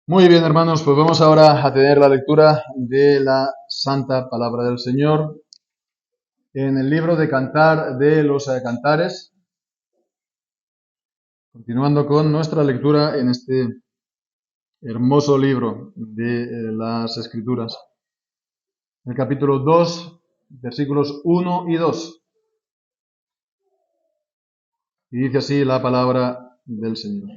Muy bien, hermanos, pues vamos ahora a tener la lectura de la Santa Palabra del Señor en el libro de Cantar de los Cantares, continuando con nuestra lectura en este hermoso libro de las Escrituras. El capítulo 2, versículos 1 y 2. Y dice así la palabra del Señor.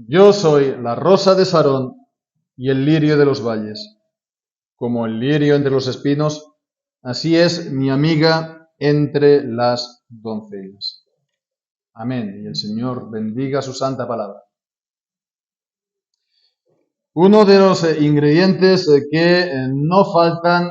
Yo soy la rosa de Sarón y el lirio de los valles. Como el lirio entre los espinos, así es mi amiga entre las doncellas. Amén. Y el Señor bendiga su santa palabra. Uno de los ingredientes que no faltan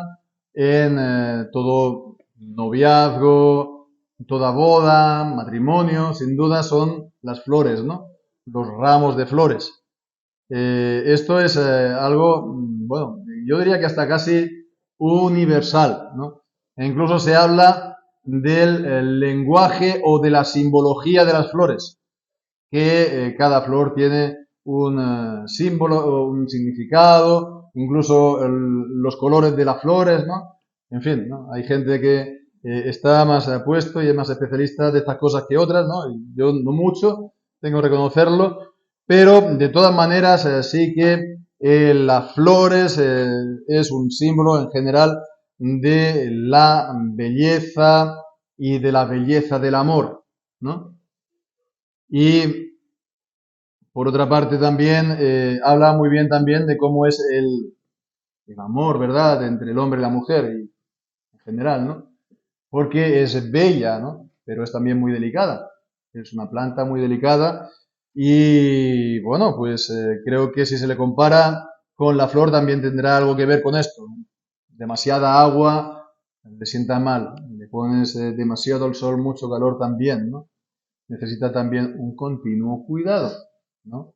en todo noviazgo, toda boda, matrimonio, sin duda son las flores, ¿no? Los ramos de flores. Esto es algo, bueno, yo diría que hasta casi universal, ¿no? E incluso se habla del lenguaje o de la simbología de las flores, que cada flor tiene un símbolo o un significado, incluso los colores de las flores, ¿no? En fin, ¿no? Hay gente que está más puesto y es más especialista de estas cosas que otras, ¿no? Yo no mucho, tengo que reconocerlo, pero de todas maneras sí que las flores es un símbolo en general de la belleza y de la belleza del amor, ¿no? Y por otra parte también habla muy bien también de cómo es el amor, ¿verdad?, entre el hombre y la mujer y en general, ¿no? Porque es bella, ¿no? Pero es también muy delicada. Es una planta muy delicada y bueno, pues creo que si se le compara con la flor también tendrá algo que ver con esto, ¿no? Demasiada agua le sienta mal, le pones demasiado al sol, mucho calor también, ¿no? Necesita también un continuo cuidado, ¿no?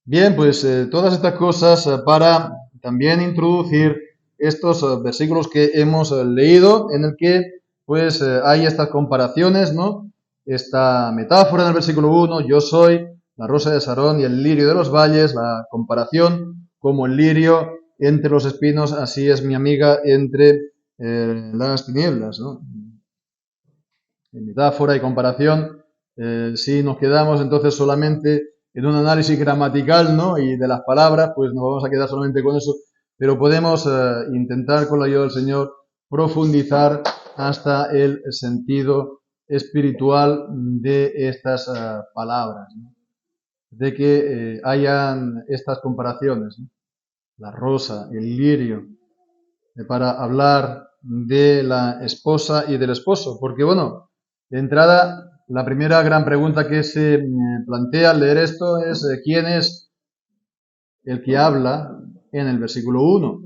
Bien, pues todas estas cosas para también introducir estos versículos que hemos leído, en el que pues hay estas comparaciones, ¿no? Esta metáfora en el versículo 1, yo soy la rosa de Sarón y el lirio de los valles, la comparación como el lirio entre los espinos, así es mi amiga entre las tinieblas, ¿no? En metáfora y comparación, si nos quedamos entonces solamente en un análisis gramatical, ¿no?, y de las palabras, pues nos vamos a quedar solamente con eso, pero podemos intentar con la ayuda del Señor profundizar hasta el sentido espiritual de estas palabras, ¿no? De que hayan estas comparaciones, ¿no? La rosa, el lirio, para hablar de la esposa y del esposo, porque bueno, de entrada, la primera gran pregunta que se plantea al leer esto es ¿quién es el que habla en el versículo 1?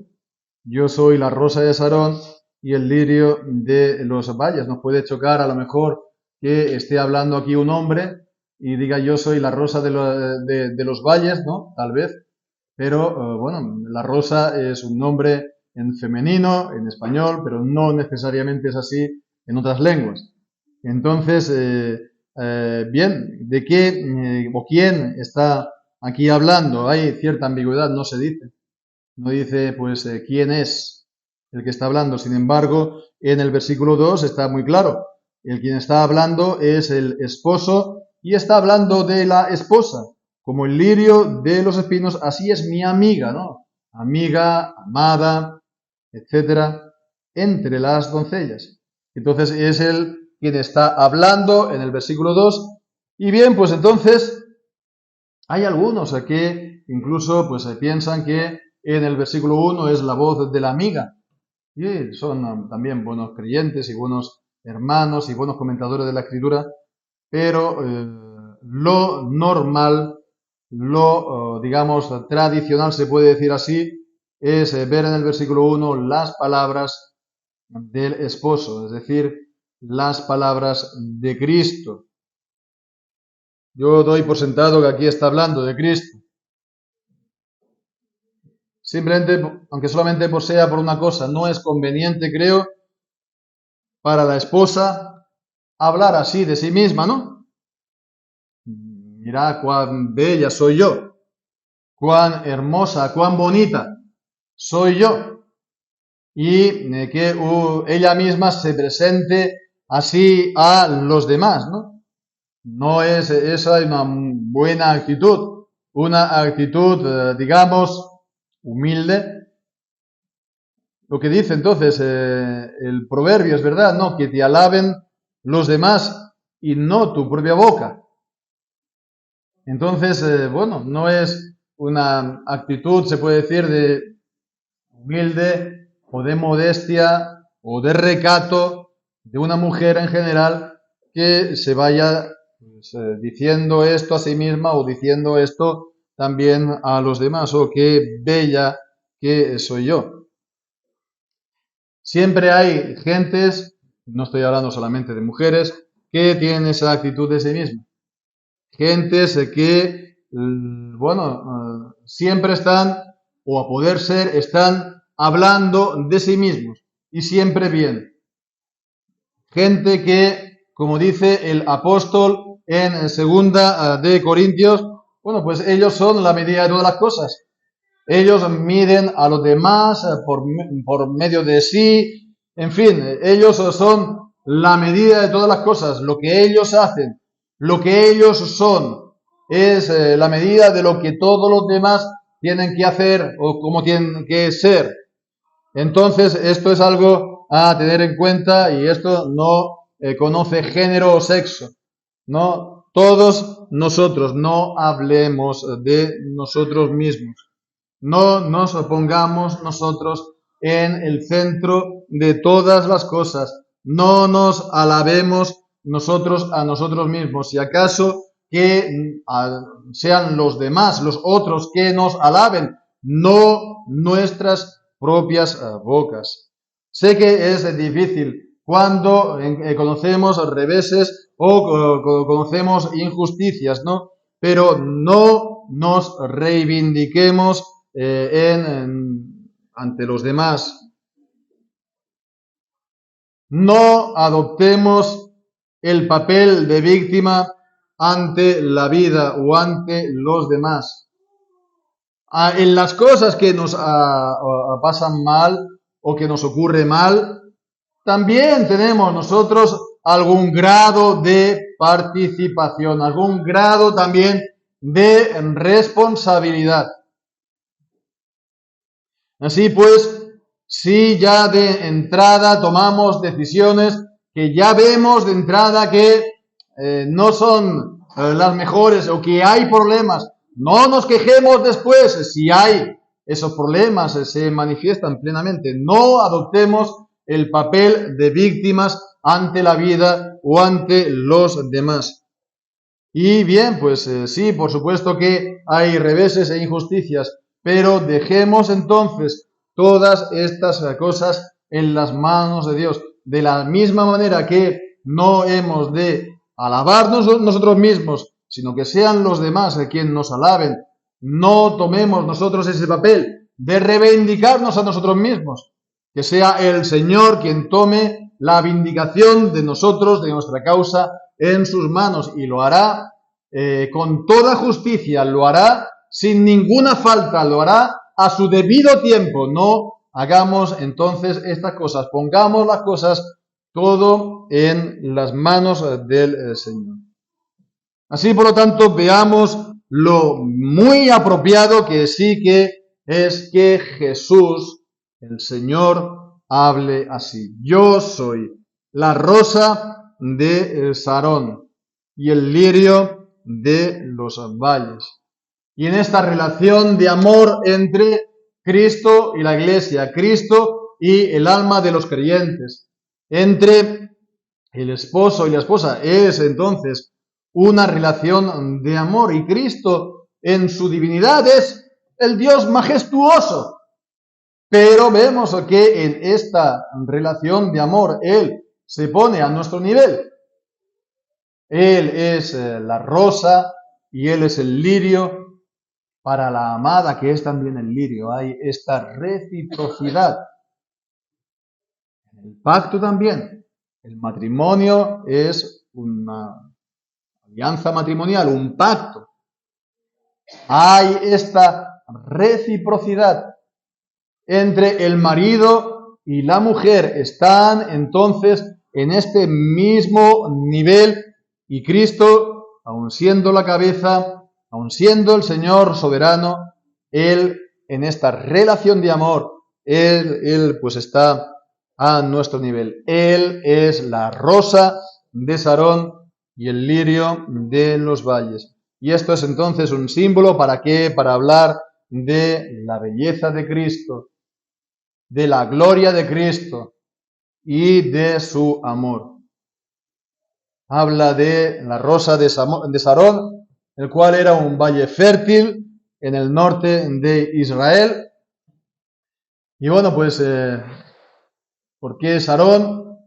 Yo soy la rosa de Sarón y el lirio de los valles. Nos puede chocar a lo mejor que esté hablando aquí un hombre y diga yo soy la rosa de los valles, ¿no? Tal vez. Pero bueno, la rosa es un nombre en femenino, en español, pero no necesariamente es así en otras lenguas. Entonces, bien, ¿de qué o quién está aquí hablando? Hay cierta ambigüedad, no se dice. No dice, pues, quién es el que está hablando. Sin embargo, en el versículo 2 está muy claro. El quien está hablando es el esposo y está hablando de la esposa. Como el lirio de los espinos, así es mi amiga, ¿no? Amiga, amada, etcétera, entre las doncellas. Entonces es él quien está hablando en el versículo 2. Y bien, pues entonces hay algunos que incluso pues piensan que en el versículo 1 es la voz de la amiga. Y son también buenos creyentes y buenos hermanos y buenos comentadores de la escritura, pero lo normal, lo digamos tradicional, se puede decir así, es ver en el versículo 1 las palabras del esposo, es decir, las palabras de Cristo. Yo doy por sentado que aquí está hablando de Cristo. Simplemente, aunque solamente sea por una cosa, no es conveniente, creo, para la esposa hablar así de sí misma, ¿no? mira cuán bella soy yo, cuán hermosa, cuán bonita soy yo. Y que ella misma se presente así a los demás, ¿no? No es esa una buena actitud, una actitud, digamos, humilde. Lo que dice entonces el proverbio es verdad, ¿no? Que te alaben los demás y no tu propia boca. Entonces, bueno, no es una actitud, se puede decir, de humilde o de modestia o de recato de una mujer en general que se vaya pues, diciendo esto a sí misma o diciendo esto también a los demás, o qué bella que soy yo. Siempre hay gentes, no estoy hablando solamente de mujeres, que tienen esa actitud de sí misma. Gentes que, bueno, siempre están, o a poder ser, están hablando de sí mismos y siempre bien. Gente que, como dice el apóstol en segunda de Corintios, bueno, pues ellos son la medida de todas las cosas. Ellos miden a los demás por medio de sí. En fin, ellos son la medida de todas las cosas. Lo que ellos hacen, lo que ellos son, es la medida de lo que todos los demás tienen que hacer o cómo tienen que ser. Entonces, esto es algo a tener en cuenta y esto no conoce género o sexo. No, todos nosotros no hablemos de nosotros mismos. No nos pongamos nosotros en el centro de todas las cosas. No nos alabemos nosotros a nosotros mismos. Si acaso que sean los demás, los otros que nos alaben, no nuestras propias bocas. Sé que es difícil cuando conocemos reveses o conocemos injusticias, ¿no? Pero no nos reivindiquemos ante los demás. No adoptemos el papel de víctima ante la vida o ante los demás. En las cosas que nos pasan mal o que nos ocurre mal, también tenemos nosotros algún grado de participación, algún grado también de responsabilidad. Así pues, si ya de entrada tomamos decisiones que ya vemos de entrada que no son las mejores o que hay problemas, no nos quejemos después si hay esos problemas, se manifiestan plenamente. No adoptemos el papel de víctimas ante la vida o ante los demás. Y bien, pues sí, por supuesto que hay reveses e injusticias, pero dejemos entonces todas estas cosas en las manos de Dios. De la misma manera que no hemos de alabarnos nosotros mismos, sino que sean los demás quienes nos alaben. No tomemos nosotros ese papel de reivindicarnos a nosotros mismos. Que sea el Señor quien tome la vindicación de nosotros, de nuestra causa, en sus manos, y lo hará con toda justicia, lo hará sin ninguna falta, lo hará a su debido tiempo. No hagamos entonces estas cosas, pongamos las cosas todo en las manos del Señor. Así, por lo tanto, veamos lo muy apropiado que sí que es que Jesús, el Señor, hable así. Yo soy la rosa de Sarón y el lirio de los valles. Y en esta relación de amor entre Cristo y la Iglesia, Cristo y el alma de los creyentes, entre el esposo y la esposa, es entonces una relación de amor, y Cristo en su divinidad es el Dios majestuoso. Pero vemos que en esta relación de amor Él se pone a nuestro nivel. Él es la rosa y Él es el lirio. Para la amada, que es también el lirio, hay esta reciprocidad. En el pacto también. El matrimonio es alianza matrimonial, un pacto. Hay esta reciprocidad entre el marido y la mujer. Están entonces en este mismo nivel y Cristo, aun siendo la cabeza, aun siendo el Señor soberano, Él en esta relación de amor, Él pues está a nuestro nivel. Él es la rosa de Sarón y el lirio de los valles. Y esto es entonces un símbolo, ¿para qué? Para hablar de la belleza de Cristo, de la gloria de Cristo y de su amor. Habla de la rosa de Sarón, el cual era un valle fértil en el norte de Israel. Y bueno, pues, ¿por qué Sarón?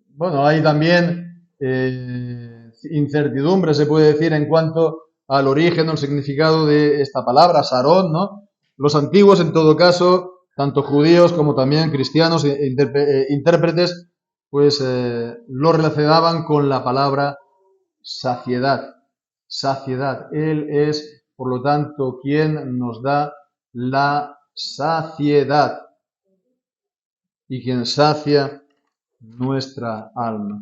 Bueno, hay también incertidumbre, se puede decir, en cuanto al origen o el significado de esta palabra, Sarón, ¿no? Los antiguos, en todo caso, tanto judíos como también cristianos, intérpretes, pues lo relacionaban con la palabra saciedad. Saciedad. Él es, por lo tanto, quien nos da la saciedad y quien sacia nuestra alma.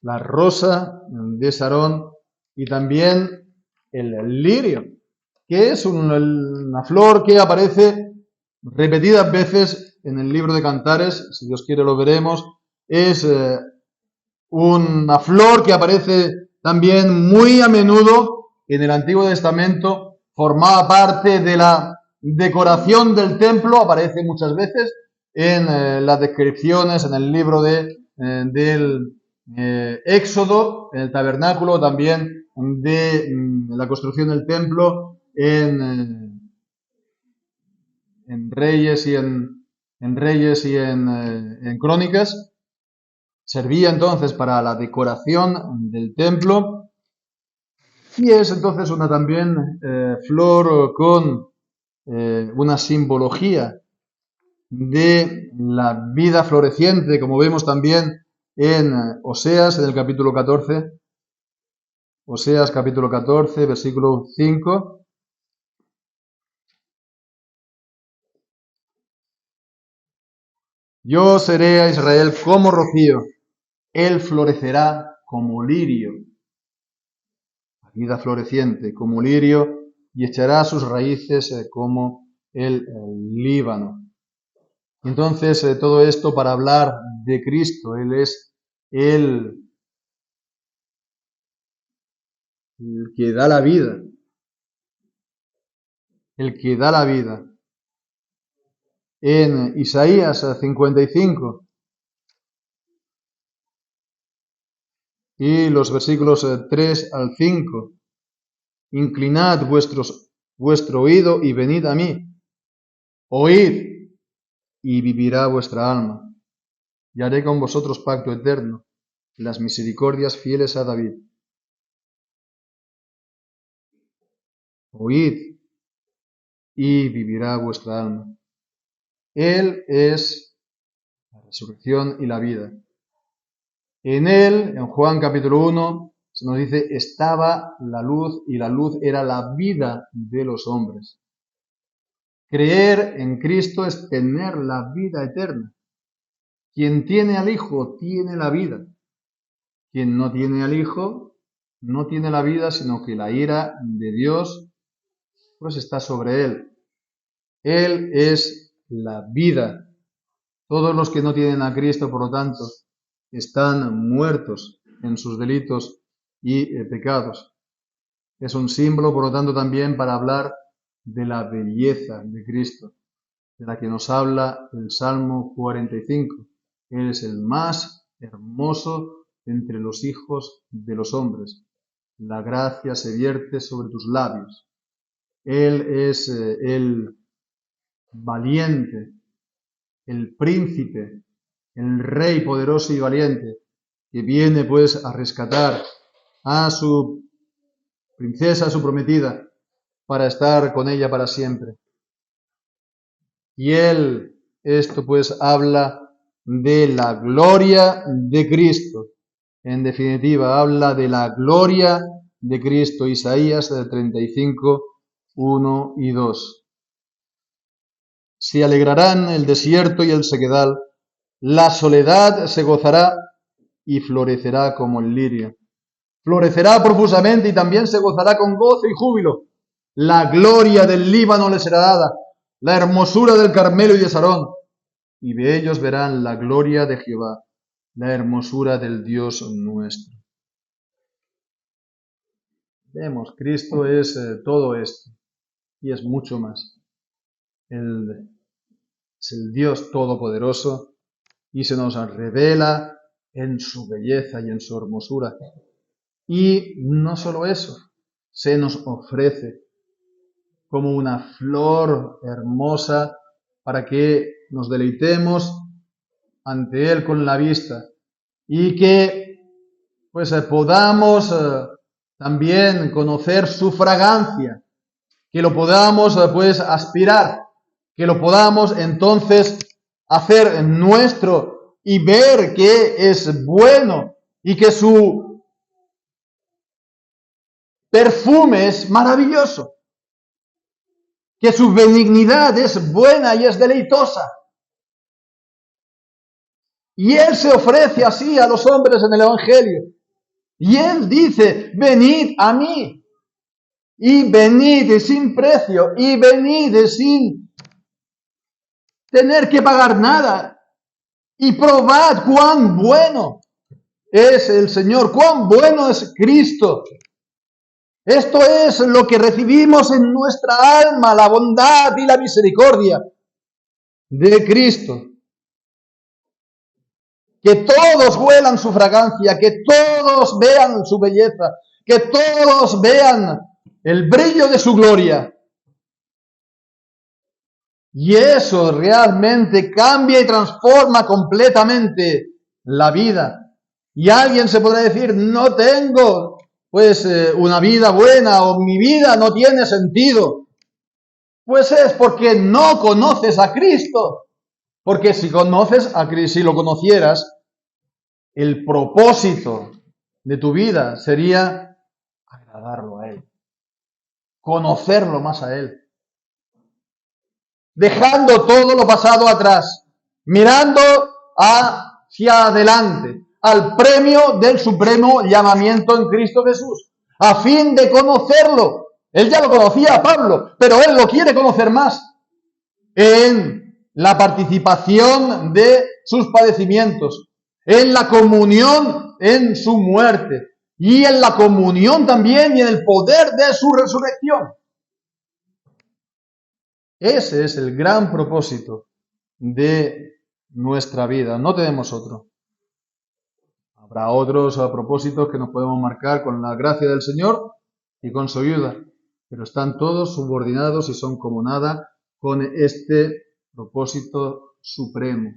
La rosa de Sarón y también el lirio, que es una flor que aparece repetidas veces en el libro de Cantares, si Dios quiere lo veremos. Es una flor que aparece también muy a menudo en el Antiguo Testamento, formaba parte de la decoración del templo, aparece muchas veces en las descripciones, en el libro del Éxodo, en el tabernáculo, también de la construcción del templo, en Reyes y en Crónicas. Servía entonces para la decoración del templo y es entonces una también flor con una simbología de la vida floreciente, como vemos también en Oseas, en el capítulo 14. Oseas capítulo 14, versículo 5. Yo seré a Israel como rocío, él florecerá como lirio, vida floreciente, como lirio, y echará sus raíces como el Líbano. Entonces, todo esto para hablar de Cristo. Él es el que da la vida, el que da la vida. En Isaías 55 y los versículos 3 al 5. Inclinad vuestro oído y venid a mí. Oíd y vivirá vuestra alma. Y haré con vosotros pacto eterno, las misericordias fieles a David. Oíd y vivirá vuestra alma. Él es la resurrección y la vida. En él, en Juan capítulo 1, se nos dice, estaba la luz y la luz era la vida de los hombres. Creer en Cristo es tener la vida eterna. Quien tiene al Hijo tiene la vida. Quien no tiene al Hijo no tiene la vida, sino que la ira de Dios pues está sobre él. Él es la vida. Todos los que no tienen a Cristo, por lo tanto, están muertos en sus delitos y pecados. Es un símbolo, por lo tanto, también para hablar de la belleza de Cristo, de la que nos habla el Salmo 45. Él es el más hermoso entre los hijos de los hombres. La gracia se vierte sobre tus labios. Él es el valiente, el príncipe, el rey poderoso y valiente, que viene pues a rescatar a su princesa, a su prometida, para estar con ella para siempre. Y esto pues habla de la gloria de Cristo, En definitiva, habla de la gloria de Cristo. Isaías 35, 1 y 2. Se alegrarán el desierto y el sequedal, la soledad se gozará y florecerá como el lirio. Florecerá profusamente y también se gozará con gozo y júbilo. La gloria del Líbano le será dada, la hermosura del Carmelo y de Sarón, y de ellos verán la gloria de Jehová, la hermosura del Dios nuestro. Vemos, Cristo es todo esto y es mucho más. Él es el Dios todopoderoso y se nos revela en su belleza y en su hermosura. Y no solo eso, se nos ofrece como una flor hermosa para que nos deleitemos ante Él con la vista y que pues podamos también conocer su fragancia, que lo podamos pues aspirar, que lo podamos entonces hacer nuestro y ver que es bueno y que su perfume es maravilloso, que su benignidad es buena y es deleitosa. Y Él se ofrece así a los hombres en el Evangelio. Y Él dice, venid a mí. Y venid sin precio. Y venid sin tener que pagar nada. Y probad cuán bueno es el Señor, cuán bueno es Cristo. Esto es lo que recibimos en nuestra alma, la bondad y la misericordia de Cristo. Que todos huelan su fragancia, que todos vean su belleza, que todos vean el brillo de su gloria. Y eso realmente cambia y transforma completamente la vida. Y alguien se podrá decir, no tengo pues una vida buena o mi vida no tiene sentido. Pues es porque no conoces a Cristo. Porque si conoces a Cristo, si lo conocieras, el propósito de tu vida sería agradarlo a Él, conocerlo más a Él, dejando todo lo pasado atrás, mirando hacia adelante, al premio del supremo llamamiento en Cristo Jesús, a fin de conocerlo. Él ya lo conocía a Pablo, pero él lo quiere conocer más en la participación de sus padecimientos, en la comunión en su muerte y en la comunión también y en el poder de su resurrección. Ese es el gran propósito de nuestra vida. No tenemos otro. Habrá otros propósitos que nos podemos marcar con la gracia del Señor y con su ayuda, pero están todos subordinados y son como nada con este propósito supremo,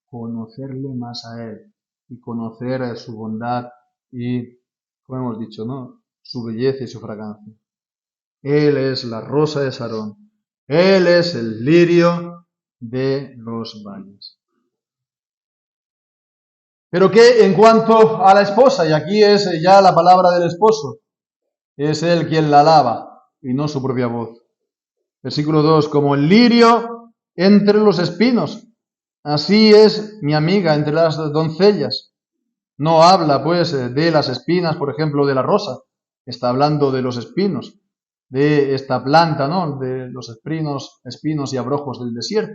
conocerle más a Él y conocer su bondad y, como hemos dicho, ¿no?, su belleza y su fragancia. Él es la rosa de Sarón, Él es el lirio de los valles. Pero que en cuanto a la esposa, y aquí es ya la palabra del esposo, es Él quien la alaba y no su propia voz. Versículo 2, como el lirio entre los espinos, así es mi amiga entre las doncellas. No habla pues de las espinas, por ejemplo, de la rosa, está hablando de los espinos, de esta planta, ¿no?, de los espinos y abrojos del desierto.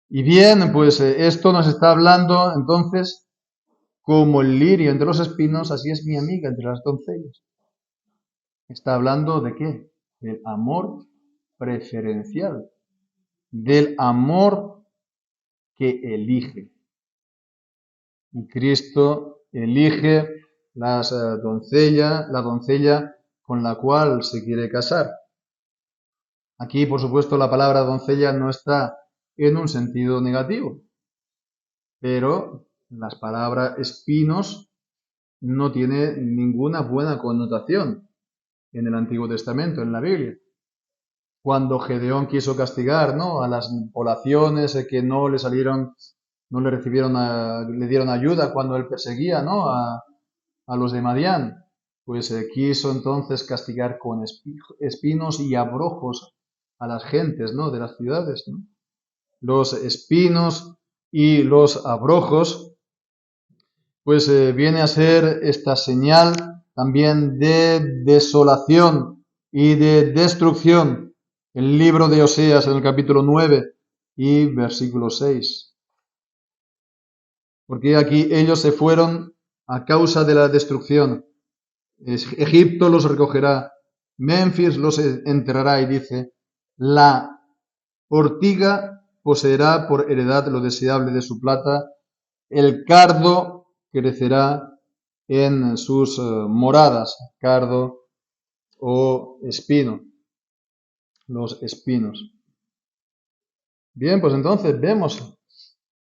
Y bien, pues esto nos está hablando entonces, como el lirio entre los espinos, así es mi amiga entre las doncellas. Está hablando de qué? Del amor preferencial, del amor que elige. Y Cristo elige la doncella con la cual se quiere casar. Aquí, por supuesto, la palabra doncella no está en un sentido negativo, pero las palabras espinos no tiene ninguna buena connotación en el Antiguo Testamento, en la Biblia. Cuando Gedeón quiso castigar, ¿no?, a las poblaciones que no le salieron no le dieron ayuda cuando él perseguía, ¿no?, a los de Madián. Pues quiso entonces castigar con espinos y abrojos a las gentes, ¿no?, de las ciudades, ¿no? Los espinos y los abrojos, pues viene a ser esta señal también de desolación y de destrucción. El libro de Oseas en el capítulo 9 y versículo 6. Porque aquí ellos se fueron a causa de la destrucción. Egipto los recogerá, Memphis los enterrará, y dice, la ortiga poseerá por heredad lo deseable de su plata, el cardo crecerá en sus moradas, cardo o espino, los espinos. Bien, pues entonces vemos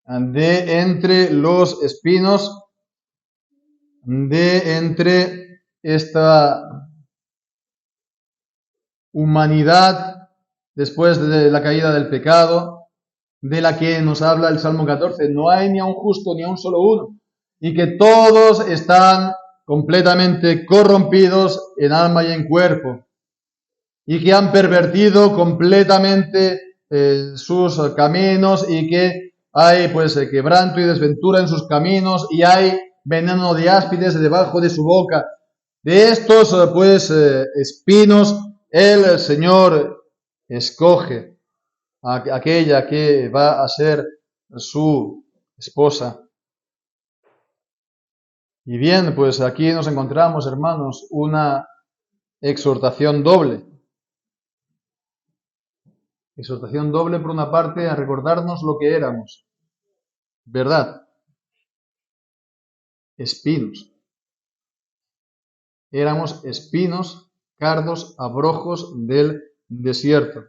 de entre los espinos, de entre esta humanidad después de la caída del pecado, de la que nos habla el Salmo 14, no hay ni a un justo ni a un solo uno, y que todos están completamente corrompidos en alma y en cuerpo, y que han pervertido completamente sus caminos, y que hay pues quebranto y desventura en sus caminos, y hay veneno de áspides debajo de su boca. De estos pues espinos el Señor escoge a aquella que va a ser su esposa. Y bien, pues aquí nos encontramos, hermanos, una exhortación doble. Exhortación doble, por una parte, a recordarnos lo que éramos. ¿Verdad? Espinos. Éramos espinos, cardos, abrojos del desierto.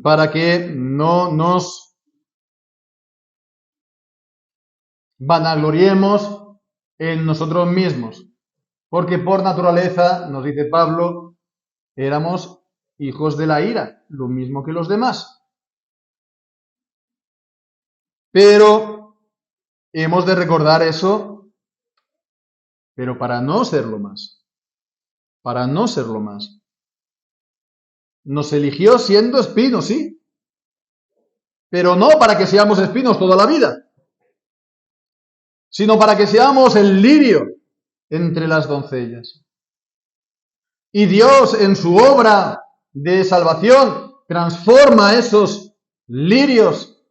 Para que no nos vanagloriemos en nosotros mismos. Porque por naturaleza, nos dice Pablo, éramos hijos de la ira, lo mismo que los demás. Pero hemos de recordar eso, pero para no serlo más. Para no serlo más. Nos eligió siendo espinos, sí, pero no para que seamos espinos toda la vida, sino para que seamos el lirio entre las doncellas. Y Dios, en su obra de salvación, transforma esos lirios,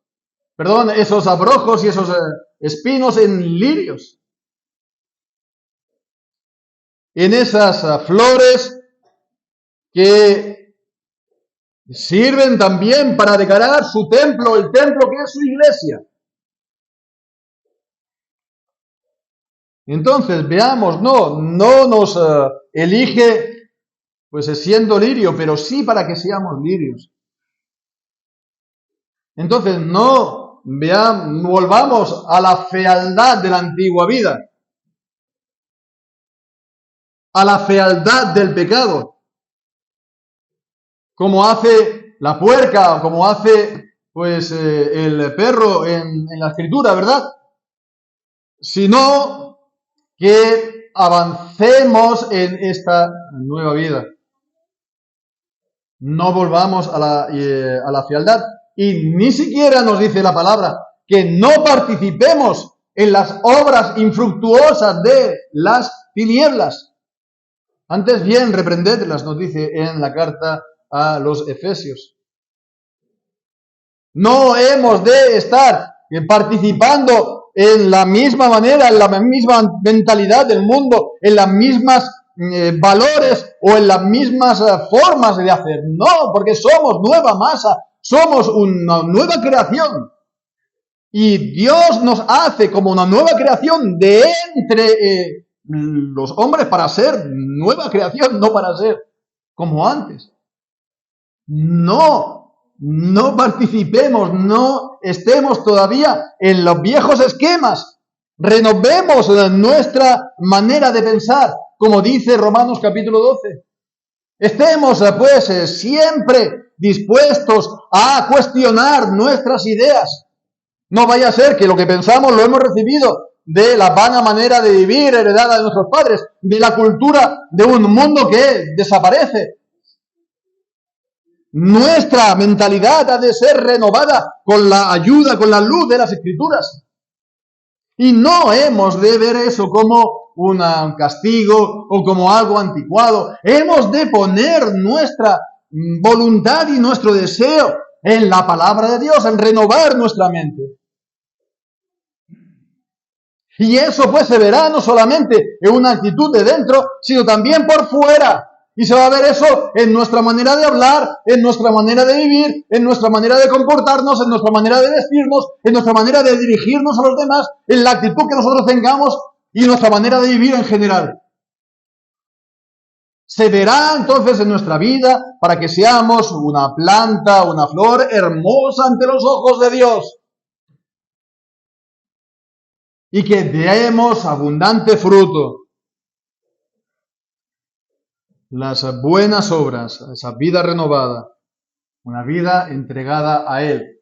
esos abrojos y esos espinos en lirios. En esas flores que sirven también para decorar su templo, el templo que es su iglesia. Entonces, veamos, no nos elige pues siendo lirio, pero sí para que seamos lirios. Entonces, no volvamos a la fealdad de la antigua vida, a la fealdad del pecado, como hace la puerca, o como hace pues el perro en la Escritura, ¿verdad? Sino que avancemos en esta nueva vida. No volvamos a la fealdad. Y ni siquiera nos dice la palabra que no participemos en las obras infructuosas de las tinieblas. Antes bien, reprendedlas, nos dice en la carta a los Efesios. No hemos de estar participando en la misma manera, en la misma mentalidad del mundo, en las mismas valores o en las mismas formas de hacer. No, porque somos nueva masa, somos una nueva creación. Y Dios nos hace como una nueva creación de entre los hombres para ser nueva creación, no para ser como antes. No participemos, no estemos todavía en los viejos esquemas. Renovemos nuestra manera de pensar, como dice Romanos capítulo 12. Estemos pues siempre dispuestos a cuestionar nuestras ideas, No vaya a ser que lo que pensamos lo hemos recibido de la vana manera de vivir heredada de nuestros padres, de la cultura de un mundo que desaparece. Nuestra mentalidad ha de ser renovada con la ayuda, con la luz de las Escrituras. Y no hemos de ver eso como un castigo o como algo anticuado. Hemos de poner nuestra voluntad y nuestro deseo en la palabra de Dios, en renovar nuestra mente. Y eso pues se verá no solamente en una actitud de dentro, sino también por fuera. Y se va a ver eso en nuestra manera de hablar, en nuestra manera de vivir, en nuestra manera de comportarnos, en nuestra manera de vestirnos, en nuestra manera de dirigirnos a los demás, en la actitud que nosotros tengamos y nuestra manera de vivir en general. Se verá entonces en nuestra vida para que seamos una planta, una flor hermosa ante los ojos de Dios. Y que demos abundante fruto. Las buenas obras, esa vida renovada, una vida entregada a Él.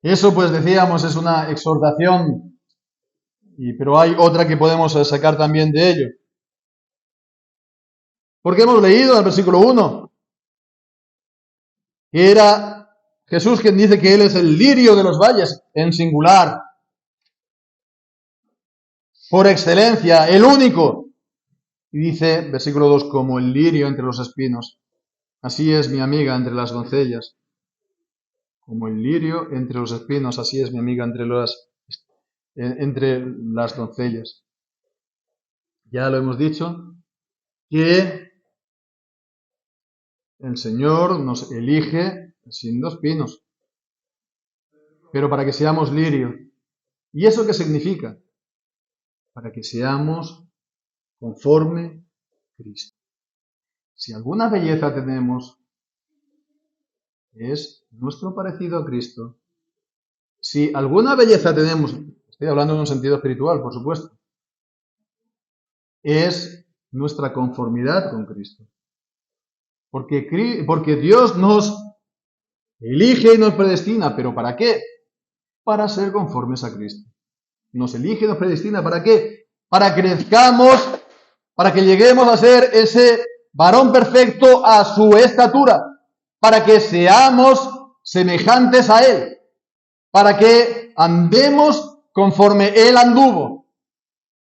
Eso pues decíamos es una exhortación, pero hay otra que podemos sacar también de ello. Porque hemos leído en el versículo 1 que era Jesús quien dice que Él es el lirio de los valles, en singular, por excelencia, el único. Y dice, versículo 2, como el lirio entre los espinos. Así es mi amiga entre las doncellas. Como el lirio entre los espinos, así es mi amiga entre las doncellas. Ya lo hemos dicho, que el Señor nos elige siendo espinos, pero para que seamos lirio. ¿Y eso qué significa? Para que seamos conforme a Cristo. Si alguna belleza tenemos, es nuestro parecido a Cristo. Si alguna belleza tenemos, estoy hablando en un sentido espiritual, por supuesto, es nuestra conformidad con Cristo. Porque Dios nos elige y nos predestina, ¿pero para qué? Para ser conformes a Cristo. Nos elige y nos predestina, ¿para qué? Para que crezcamos, para que lleguemos a ser ese varón perfecto a su estatura, para que seamos semejantes a Él, para que andemos conforme Él anduvo,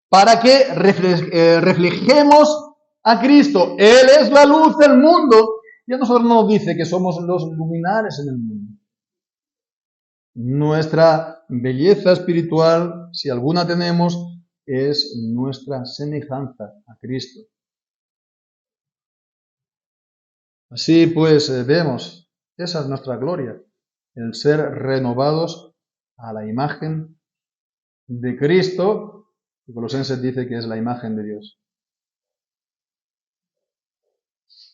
para que reflejemos a Cristo. Él es la luz del mundo. Y a nosotros nos dice que somos los luminares en el mundo. Nuestra belleza espiritual, si alguna tenemos, es nuestra semejanza a Cristo. Así pues vemos, esa es nuestra gloria, el ser renovados a la imagen de Cristo, y Colosenses dice que es la imagen de Dios.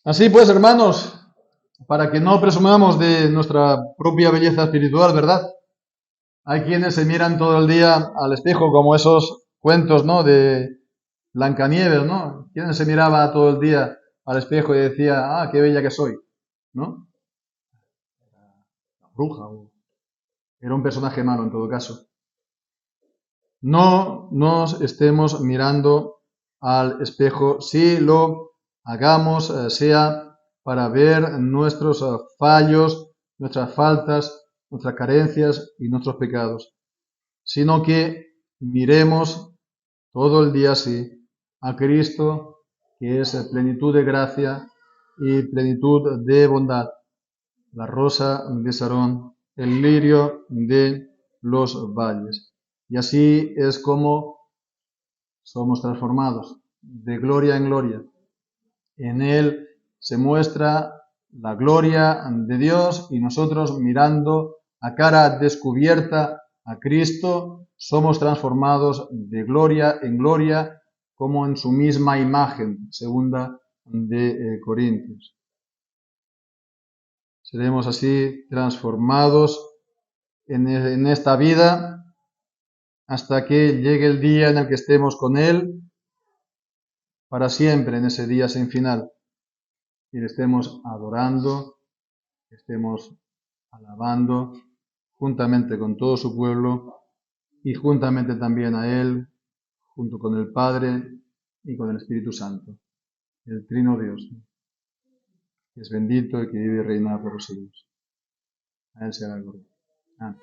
Así pues, hermanos, para que no presumamos de nuestra propia belleza espiritual, ¿verdad? Hay quienes se miran todo el día al espejo, como esos cuentos, ¿no?, de Blancanieves, ¿no? ¿Quién se miraba todo el día al espejo y decía, qué bella que soy, ¿no? La bruja, o era un personaje malo en todo caso. No nos estemos mirando al espejo, si lo hagamos, sea para ver nuestros fallos, nuestras faltas, nuestras carencias y nuestros pecados, sino que miremos todo el día así a Cristo, que es plenitud de gracia y plenitud de bondad, la rosa de Sarón, el lirio de los valles. Y así es como somos transformados de gloria en gloria. En Él se muestra la gloria de Dios y nosotros mirando a cara descubierta a Cristo, somos transformados de gloria en gloria como en su misma imagen, segunda de Corintios. Seremos así transformados en esta vida hasta que llegue el día en el que estemos con Él para siempre, en ese día sin final, y le estemos adorando, estemos alabando juntamente con todo su pueblo y juntamente también a Él, junto con el Padre y con el Espíritu Santo, el Trino Dios, que es bendito y que vive y reina por los siglos. A Él sea la gloria. Amén.